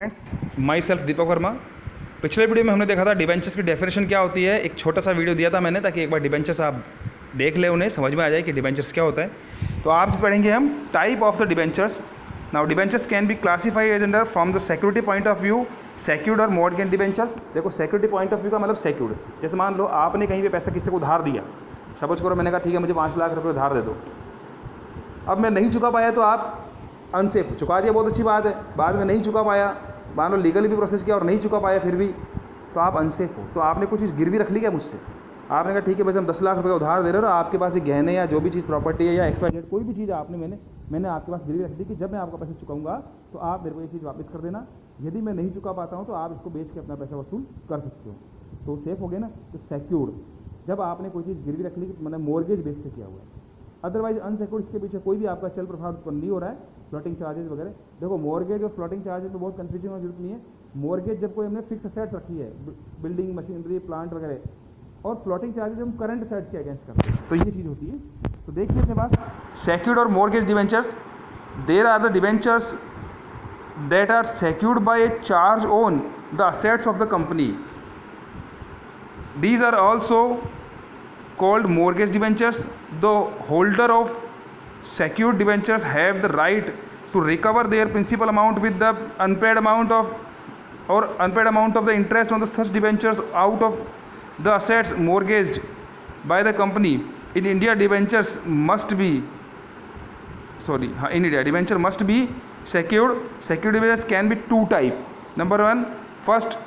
Friends, my self Deepak Verma. पिछले video में हमने देखा था डिबेंचर्स की डेफिनेशन क्या होती है। एक छोटा सा वीडियो दिया था मैंने, ताकि एक बार डिबेंचर्स आप देख ले, उन्हें समझ में आ जाए कि डिबेंचर्स क्या होता है। तो आज पढ़ेंगे हम type of the debentures. Now debentures can be classified as under from the security point of view secured और मॉर्गेज डिबेंचर्स। देखो, सिक्योरिटी पॉइंट ऑफ व्यू का मतलब सिक्योर्ड। जैसे मान लो आपने कहीं पे पैसा किसी को उधार दिया, सपोज करो मैंने कहा ठीक है मुझे 5 लाख रुपये उधार दे दो। अब मैं नहीं चुका पाया तो आप अनसेफ, चुका दिया बहुत अच्छी बात है, बाद में नहीं चुका पाया, मान लो लीगली भी प्रोसेस किया और नहीं चुका पाया फिर भी, तो आप अनसेफ हो। तो आपने कुछ चीज़ गिरवी रख ली क्या मुझसे? आपने कहा ठीक है बस हम 10 लाख रुपये उधार दे रहे हो, आपके पास एक गहने या जो भी चीज़ प्रॉपर्टी है या XYZ कोई भी चीज़ आपने मैंने आपके पास गिरवी रख दी कि जब मैं आपका पैसा चुकाऊंगा तो आप मेरे को ये चीज़ वापस कर देना। यदि मैं नहीं चुका पाता हूँ तो आप इसको बेच के अपना पैसा वसूल कर सकते हो। तो सेफ हो गए ना। तो सिक्योर्ड जब आपने कोई चीज़ गिरवी रख ली कि मतलब मॉर्गेज बेस पे किया हुआ है। अदरवाइज अनसिक्योर्ड इसके पीछे कोई भी आपका चल प्रभाव उत्पन्न नहीं हो रहा है, फ्लोटिंग चार्जेस वगैरह। देखो, मॉर्गेज और फ्लोटिंग चार्जेस में बहुत कंफ्यूजन होने की जरूरत नहीं है। मॉर्गेज जब कोई हमने फिक्स असेट्स रखी है, बिल्डिंग, मशीनरी, प्लांट वगैरह, और फ्लोटिंग चार्जेस हम करंट असेट्स के अगेंस्ट करते हैं, तो ये चीज़ होती है। तो देखिए अपने पास सिक्योर्ड और mortgage debentures, there are the debentures that are secured by a charge on the assets of the company. These are also called mortgage debentures. The holder of secured debentures have the right to recover their principal amount with the unpaid amount of the interest on the such debentures out of the assets mortgaged by the company. In India, debentures must be secured. Secured debentures can be two type. Number one, first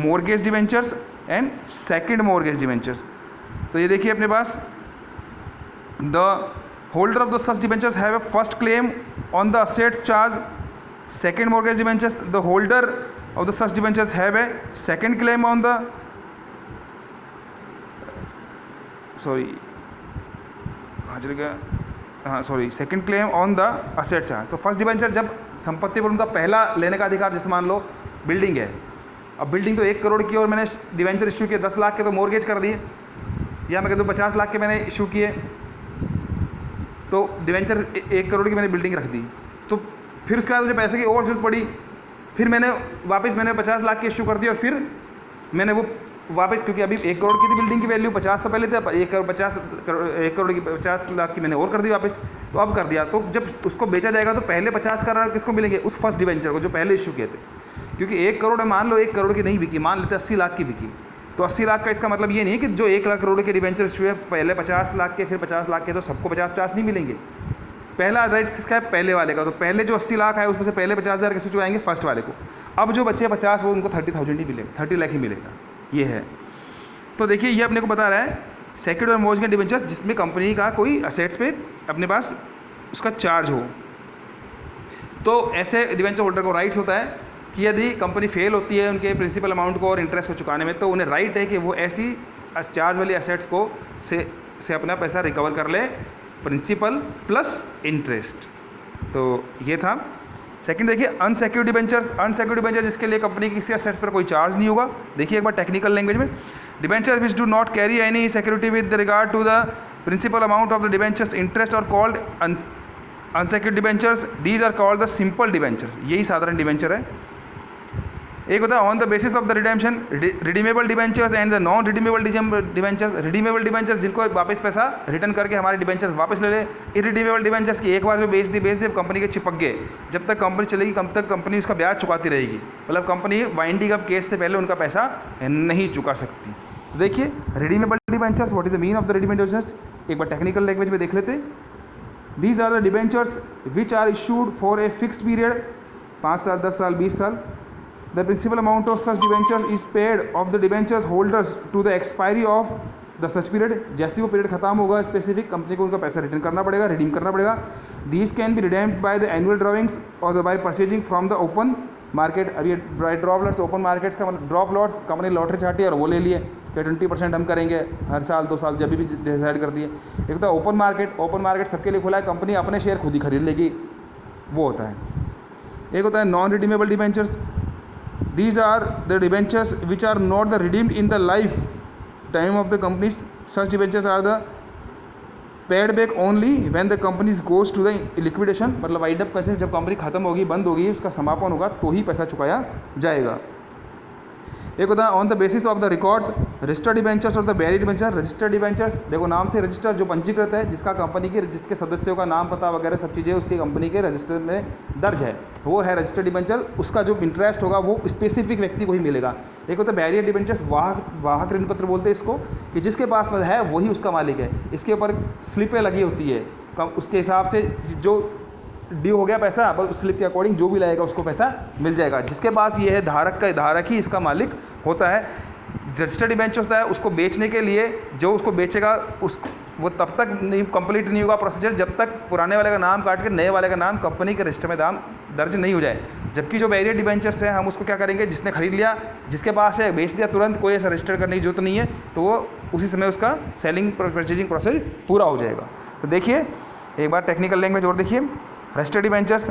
mortgage debentures and second mortgage debentures. तो ये देखिए अपने पास, the holder of the such debentures have a first claim on the assets charge. Second mortgage debentures, the holder of the such debentures have a second claim on the second claim on the assets charge. तो first debenture जब संपत्ति पर उनका पहला लेने का अधिकार, जैसे मान लो बिल्डिंग है, अब बिल्डिंग तो 1 करोड़ की और मैंने डिबेंचर इश्यू किए 10 लाख के, तो मॉर्गेज कर दिए, या मैं कहता हूँ 50 लाख के मैंने इशू किए, तो डिवेंचर 1 करोड़ की मैंने बिल्डिंग रख दी। तो फिर उसके बाद मुझे पैसे की और जरूरत पड़ी, फिर मैंने 50 लाख की इशू कर दी, और फिर मैंने वो वापस, क्योंकि अभी 1 करोड़ की थी बिल्डिंग की वैल्यू, 50 तो पहले थे, 1 करोड़ की 50 लाख की मैंने और कर दी वापस, तो अब कर दिया। तो जब उसको बेचा जाएगा तो पहले 50 करोड़ किसको मिलेंगे? उस फर्स्ट डिवेंचर को जो पहले इशू किए थे। क्योंकि 1 करोड़ मान लो 1 करोड़ की नहीं बिकी, मान लेते 80 लाख की बिकी, तो 80 लाख का इसका मतलब ये नहीं कि जो 1 लाख करोड़ के डिवेंचर इशू है पहले 50 लाख के फिर 50 लाख के, तो सबको 50-50 नहीं मिलेंगे। पहला राइट किसका है? पहले वाले का। तो पहले जो 80 लाख है उसमें से पहले 50,000 कैसे चुकाएंगे? फर्स्ट वाले को। अब जो बचे 50 वो उनको 30,000 ही मिलेगा, 30 लाख ही मिलेगा, ये है। तो देखिए ये अपने को बता रहा है सिक्योर्ड और मॉर्गेज डिबेंचर्स जिसमें कंपनी का कोई असेट्स पे अपने पास उसका चार्ज हो। तो ऐसे डिबेंचर होल्डर को राइट्स होता है कि यदि कंपनी फेल होती है उनके प्रिंसिपल अमाउंट को और इंटरेस्ट को चुकाने में, तो उन्हें राइट है कि वो ऐसी चार्ज वाली असेट्स को से अपना पैसा रिकवर कर ले, प्रिंसिपल प्लस इंटरेस्ट। तो ये था। सेकंड देखिए अनसिक्योर्ड डिबेंचर्स। अनसिक्योर्ड डिबेंचर जिसके लिए कंपनी की किसी असेट्स पर कोई चार्ज नहीं होगा। देखिए एक बार टेक्निकल लैंग्वेज में, debentures which do not carry any security with regard to the principal amount of the debentures interest are called unsecured debentures. These are called the simple debentures. यही साधारण डिबेंचर है। एक होता है on the basis of the redemption, redeemable debentures and the non redeemable debentures. Redeemable debentures जिनको वापस पैसा return करके हमारे डिबेंचर्स वापस ले ले। इरिडीमेबल डिबेंचर्स की एक बार जो बेच दी कंपनी के चिपक गए, जब तक कंपनी चलेगी तब तक कंपनी उसका ब्याज चुकाती रहेगी, मतलब कंपनी वाइंडिंग अप केस से पहले उनका पैसा नहीं चुका सकती। तो देखिए redeemable debentures, what is the mean of the redeemable debentures, एक बार टेक्निकल लैंग्वेज में देख लेते। These are the debentures which are issued for a fixed period, 5 साल, 10 साल, 20 साल। The principal amount of such debentures is paid of the debentures holders to the expiry of the such period. जैसे वो period खत्म होगा specific, company को उनका पैसा रिटर्न करना पड़ेगा, रिडीम करना पड़ेगा। These can be redeemed by the annual drawings or by purchasing from the open market। अभी ड्रॉप लॉट्स, ओपन मार्केट्स का मतलब ड्रॉप लॉट्स, कंपनी लॉटरी चाहती है और वो ले लिए कि 20% हम करेंगे हर साल 2 साल, जब भी डिसाइड कर दिए। एक तो ओपन मार्केट, ओपन मार्केट सबके लिए खुला है, कंपनी अपने शेयर खुद ही खरीद लेगी, वो होता है। एक होता है non redeemable debentures. These are the debentures which are not the redeemed in the life time of the companies. Such debentures are the paid back only when the companies goes to the liquidation, मतलब wind up कैसे, जब company खत्म होगी, बंद होगी, उसका समापन होगा तो ही पैसा चुकाया जाएगा। एक होता है on the basis of the records registered debentures और the bearer debenture. Registered debentures देखो नाम से रजिस्टर, जो पंजीकृत है, जिसका कंपनी के, जिसके सदस्यों का नाम पता वगैरह सब चीज़ें उसकी कंपनी के रजिस्टर में दर्ज है, वो है रजिस्टर्ड डिबेंचर। उसका जो इंटरेस्ट होगा वो स्पेसिफिक व्यक्ति को ही मिलेगा। एक होता है बैरियर डिबेंचर्स, वाहक ऋण पत्र बोलते हैं इसको, कि जिसके पास में है वही उसका मालिक है। इसके ऊपर स्लिपें लगी होती है, उसके हिसाब से जो ड्यू हो गया पैसा, बस उस स्लिप के अकॉर्डिंग जो भी लाएगा उसको पैसा मिल जाएगा। जिसके पास ये है धारक ही इसका मालिक होता है। रजिस्टर्ड डिबेंचर होता है, उसको बेचने के लिए जो उसको बेचेगा वो तब तक नहीं कंप्लीट नहीं होगा प्रोसीजर जब तक पुराने वाले का नाम काट के नए वाले का नाम कंपनी के रजिस्टर में दाम दर्ज नहीं हो जाए। जबकि जो बैरियर डिबेंचर्स है, हम उसको क्या करेंगे, जिसने खरीद लिया, जिसके पास है, बेच दिया तुरंत, कोई ऐसा रजिस्टर करने की जरूरत नहीं है, तो वो उसी समय उसका सेलिंग परचेजिंग प्रोसेस पूरा हो जाएगा। तो देखिए एक बार टेक्निकल लैंग्वेज और देखिए, registered debentures,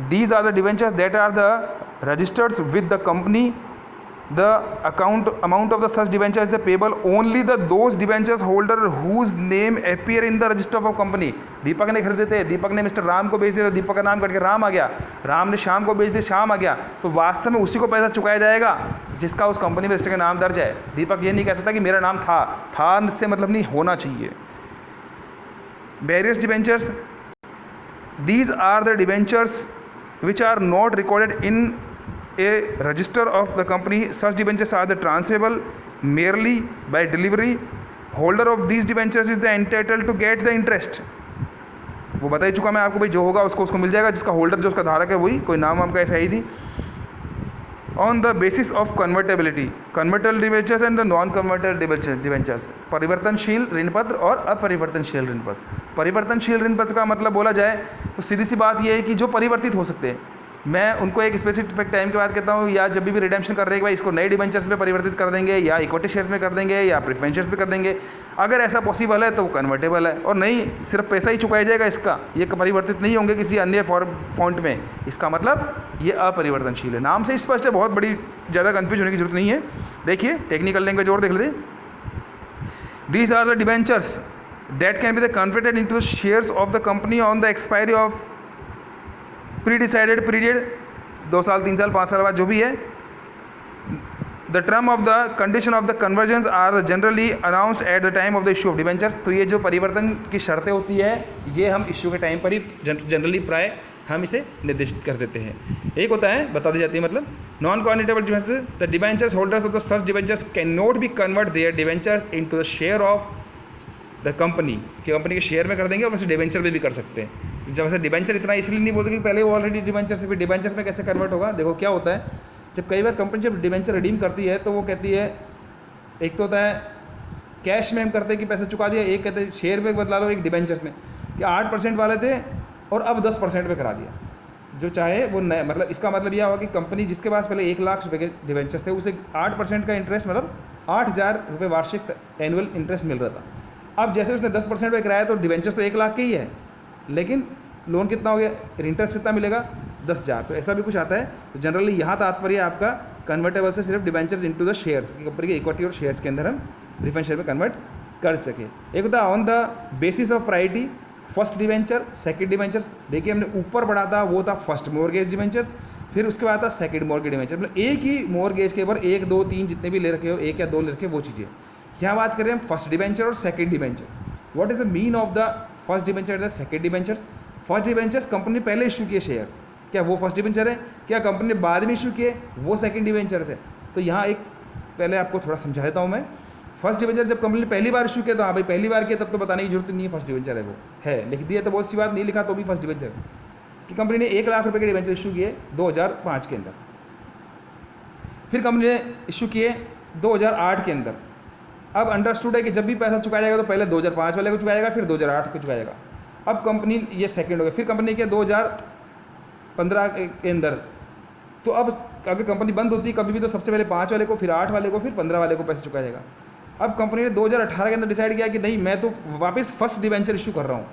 these are the debentures that are the registered with the company. The amount of the such debenture is the payable only those debentures holder whose name appear in the register of company. दीपक ने खरीदे थे, दीपक ने mister Ram को बेच दिया, तो दीपक का नाम करके राम आ गया। राम ने श्याम को बेच दिया, श्याम आ गया। तो वास्तव में उसी को पैसा चुकाया जाएगा जिसका उस कंपनी में रजिस्टर का नाम दर्ज है। दीपक ये नहीं कह सकता कि मेरा नाम था से मतलब नहीं, होना चाहिए। Various debentures, these are the debentures which are not recorded in a register of the company. Such debentures are the transferable merely by delivery. Holder of these debentures is the entitled to get the interest. वो बता ही चुका मैं आपको भाई, जो होगा उसको मिल जाएगा, जिसका होल्डर जो उसका धारक है वही, कोई नाम आपका ऐसा ही थी। On the basis of convertibility, convertible debentures and the non convertible debentures, परिवर्तनशील ऋण पत्र और अपरिवर्तनशील ऋण पत्र। परिवर्तनशील ऋण पत्र का मतलब बोला जाए तो सीधी सी बात यह है कि जो परिवर्तित हो सकते हैं। मैं उनको एक स्पेसिफिक टाइम के बाद कहता हूँ, या जब भी रिडेम्पशन कर रहे हैं भाई इसको नए डिबेंचर्स में परिवर्तित कर देंगे, या इक्विटी शेयर्स में कर देंगे, या प्रेफरेंस शेयर्स में कर देंगे। अगर ऐसा पॉसिबल है तो वो कन्वर्टेबल है, और नहीं सिर्फ पैसा ही चुकाया जाएगा इसका, ये परिवर्तित नहीं होंगे किसी अन्य फॉन्ट में। इसका मतलब ये अपरिवर्तनशील है। नाम से स्पष्ट है, बहुत बड़ी ज़्यादा कन्फ्यूज होने की जरूरत नहीं है। देखिए टेक्निकल लैंग्वेज और देख लेते। These are the debentures that can be the converted into shares of the company on the expiry of pre-decided period, 2 साल 3 साल 5 साल बाद जो भी है। The term of the condition of the conversion are generally announced at the time of the issue of debentures. तो ये जो परिवर्तन की शर्तें होती है ये हम इशू के टाइम पर ही जनरली प्राय हम इसे निर्दिष्ट कर देते हैं। एक होता है बता दी जाती है, मतलब non convertible debentures, the debentures holders of the such debentures can not be convert there debentures into the share of the company, कि कंपनी के शेयर में कर देंगे और वैसे डिबेंचर में भी कर सकते हैं। जब वैसे डिबेंचर इतना इसलिए नहीं बोलते कि पहले वो ऑलरेडी डिबेंचर से, फिर डिबेंचर में कैसे कन्वर्ट होगा। देखो क्या होता है, जब कई बार कंपनी जब डिबेंचर रिडीम करती है तो वो कहती है, एक तो होता है कैश में हम करते हैं कि पैसा चुका दिया, एक कहते हैं शेयर में बदला लो, एक डिबेंचर्स में कि 8% वाले थे और अब 10% पे करा दिया, जो चाहे वो नया। मतलब इसका मतलब यह हुआ कि कंपनी जिसके पास पहले 1 लाख रुपये के डिबेंचर्स थे उसे 8% का इंटरेस्ट, मतलब 8,000 रुपये वार्षिक एनुअल इंटरेस्ट मिल रहा था। अब जैसे उसने 10% पे कराया तो डिबेंचर्स तो 1 लाख के ही है, लेकिन लोन कितना हो गया, इंटरेस्ट कितना मिलेगा 10,000। तो ऐसा भी कुछ आता है। तो जनरली यहाँ तात्पर्य आपका कन्वर्टेबल से सिर्फ debentures into the shares, company के इक्विटी और शेयर्स के अंदर हम प्रेफरेंस शेयर में कन्वर्ट कर सके। एक होता है on the basis of priority, first debenture, second debentures. देखिए हमने ऊपर बढ़ा था वो था फर्स्ट मॉर्गेज डिबेंचर्स, फिर उसके बाद था सेकंड मॉर्गेज डिबेंचर। मतलब एक ही मॉर्गेज के ऊपर 1 2 3 जितने भी ले रखे हो, 1 या 2 ले रखे वो चीज़ें। यहाँ बात करें हम फर्स्ट डिबेंचर और second debenture. What is the mean of the first debenture and the second debentures. First debentures company ने पहले इशू किए शेयर, क्या वो फर्स्ट डिबेंचर है? क्या कंपनी ने बाद में इशू किए, वो सेकंड डिबेंचर है? तो यहाँ एक पहले आपको थोड़ा समझा देता हूँ मैं। फर्स्ट डिबेंचर जब कंपनी ने पहली बार इशू किया तो हाँ भाई पहली बार किया, तब तो बताने की जरूरत नहीं है, फर्स्ट डिबेंचर है वो है, लिख दिया तो बहुत अच्छी बात, नहीं लिखा तो भी फर्स्ट डिबेंचर कि कंपनी ने 1 लाख रुपये के डिबेंचर इशू किए 2005 के अंदर, फिर कंपनी ने इशू किए 2008 के अंदर। अब अंडरस्टूड है कि जब भी पैसा चुकाया जाएगा तो पहले 2005 वाले को चुकाएगा, फिर 2008 को चुकाएगा। अब कंपनी ये सेकंड हो गया, फिर कंपनी किया 2015 के अंदर। तो अब अगर कंपनी बंद होती है कभी भी तो सबसे पहले 5 वाले को, फिर 8 वाले को, फिर 15 वाले को पैसा चुकाया जाएगा। अब कंपनी ने 2018 के अंदर डिसाइड किया कि नहीं मैं तो वापस फर्स्ट डिबेंचर इशू कर रहा हूँ।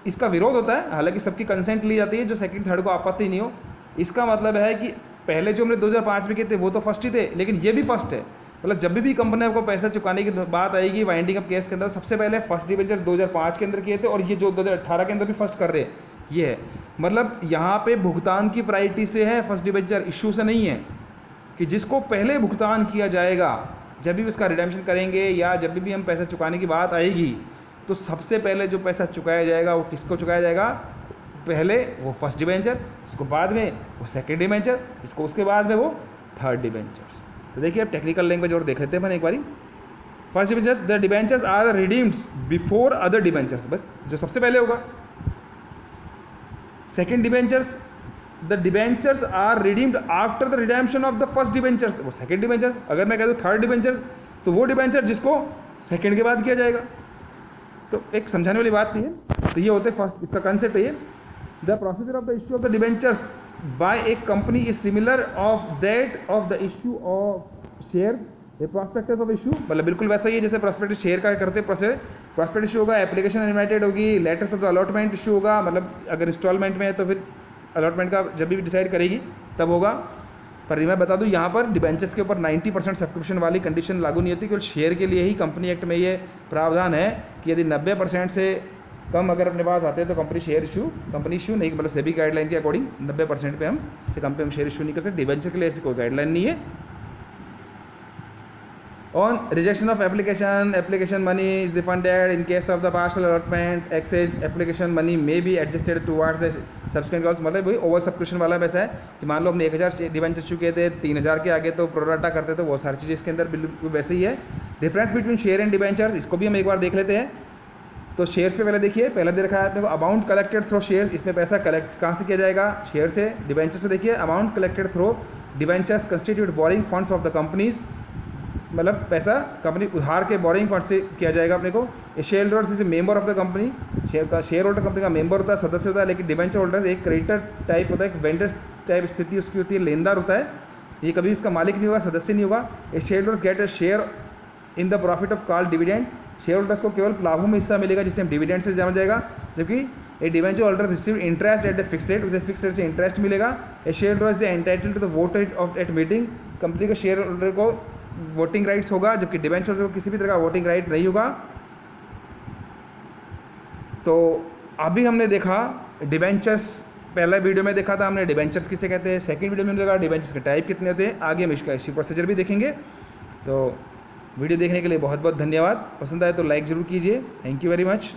इसका विरोध होता है, हालांकि सबकी कंसेंट ली जाती है, जो सेकंड थर्ड को आपत्ति नहीं हो। इसका मतलब है कि पहले जो हमने 2005 में किए थे वो तो फर्स्ट ही थे, लेकिन ये भी फर्स्ट है, मतलब जब भी कंपनी आपको पैसा चुकाने की बात आएगी वाइंडिंग अप केस के अंदर, सबसे पहले फर्स्ट डिबेंचर 2005 के अंदर किए थे, और ये जो 2018 के अंदर भी फर्स्ट कर रहे हैं ये है। मतलब यहाँ पे भुगतान की प्रायोरिटी से है फर्स्ट डिबेंचर, इशू से नहीं है कि जिसको पहले भुगतान किया जाएगा जब भी उसका रिडेम्पशन करेंगे या जब भी हम पैसा चुकाने की बात आएगी, तो सबसे पहले जो पैसा चुकाया जाएगा वो किसको चुकाया जाएगा? पहले वो फर्स्ट डिबेंचर, उसको बाद में वो सेकेंड डिबेंचर, जिसको उसके बाद में वो थर्ड डिबेंचर। तो देखिए अब टेक्निकल लैंग्वेज और देख लेते हैं अपन एक बारी। First debentures, the debentures are redeemed before other debentures, बस जो सबसे पहले होगा। Second debentures, the debentures are redeemed after the redemption of the first debentures, वो सेकेंड डिबेंचर्स। अगर मैं कह दूँ थर्ड डिबेंचर्स, तो वो डिबेंचर जिसको सेकेंड के बाद किया जाएगा। तो एक समझाने वाली बात नहीं है। तो ये होते फर्स्ट, इसका कंसेप्ट है ये, the procedure of the issue of the debentures by a company is similar of that of the issue of share a prospectus of issue, मतलब बिल्कुल वैसा ही है जैसे प्रॉस्पेक्टस शेयर का करते प्रोसेस। प्रॉस्पेक्ट इशू होगा, एप्लीकेशन इनवाइटेड होगी, letters of the allotment issue होगा, मतलब अगर इंस्टॉलमेंट में है तो फिर अलॉटमेंट का जब भी डिसाइड करेगी तब होगा। पर मैं बता दूं यहाँ पर डिबेंचर्स के ऊपर 90% सब्सक्रिप्शन वाली कंडीशन लागू नहीं होती, केवल शेयर के लिए ही कंपनी एक्ट में ये प्रावधान है कि यदि 90% से कम अगर अपने पास आते हैं तो कंपनी इशू नहीं, मतलब सेबी गाइडलाइन के अकॉर्डिंग 90% पे हम से कम पे हम शेयर इशू नहीं कर सकते। डिबेंचर के लिए ऐसी कोई गाइडलाइन नहीं है। On rejection of application money is refunded in case of the partial allotment. Excess application money may be adjusted towards the subsequent calls. मतलब वही ओवर सब्सक्रिप्शन वाला वैसा है कि मान लो हमने 1000 डिबेंचर चुके थे, 3000 के आगे तो प्रोराटा करते थे, वो सारी चीज़ें इसके अंदर बिल्कुल वैसे ही है। Difference between share and debentures, इसको भी हम एक बार देख लेते हैं। तो शेयर्स पे पहले देखिए, पहले दे रखा है अपने को अमाउंट कलेक्टेड थ्रो शेयर्स, इसमें पैसा कलेक्ट कहाँ से किया जाएगा? शेयर से। डिबेंचर्स में देखिए amount collected through debentures constitute borrowing funds of the companies, मतलब पैसा कंपनी उधार के बोरिंग फंड से किया जाएगा अपने को। A shareholders is a member of the company, shareholder company का मेंबर होता है, सदस्य होता है। लेकिन डिबेंचर होल्डर्स एक क्रेडिटर टाइप होता है, एक वेंडर टाइप स्थिति उसकी होती है, लेनदार होता है, ये कभी इसका मालिक नहीं होगा, सदस्य नहीं होगा। A shareholders get a share in the profit of called dividend, shareholders को केवल लाभों में हिस्सा मिलेगा जिसे हम डिविडेंड से जाना जाएगा। जबकि a debenture holder receive interest at a fix rate, उसे फिक्स रेट से इंटरेस्ट मिलेगा। A shareholder is entitled to the vote of at meeting, company के शेयर होल्डर को वोटिंग राइट्स होगा, जबकि डिबेंचर को किसी भी तरह का वोटिंग राइट नहीं होगा। तो अभी हमने देखा डिबेंचर्स, पहला वीडियो में देखा था हमने डिबेंचर्स किसे कहते हैं, सेकंड वीडियो में देखा डिबेंचर्स के टाइप कितने होते हैं, आगे हम इसका इश्यू प्रोसीजर भी देखेंगे। तो वीडियो देखने के लिए बहुत बहुत धन्यवाद। पसंद आए तो लाइक ज़रूर कीजिए। Thank you very much.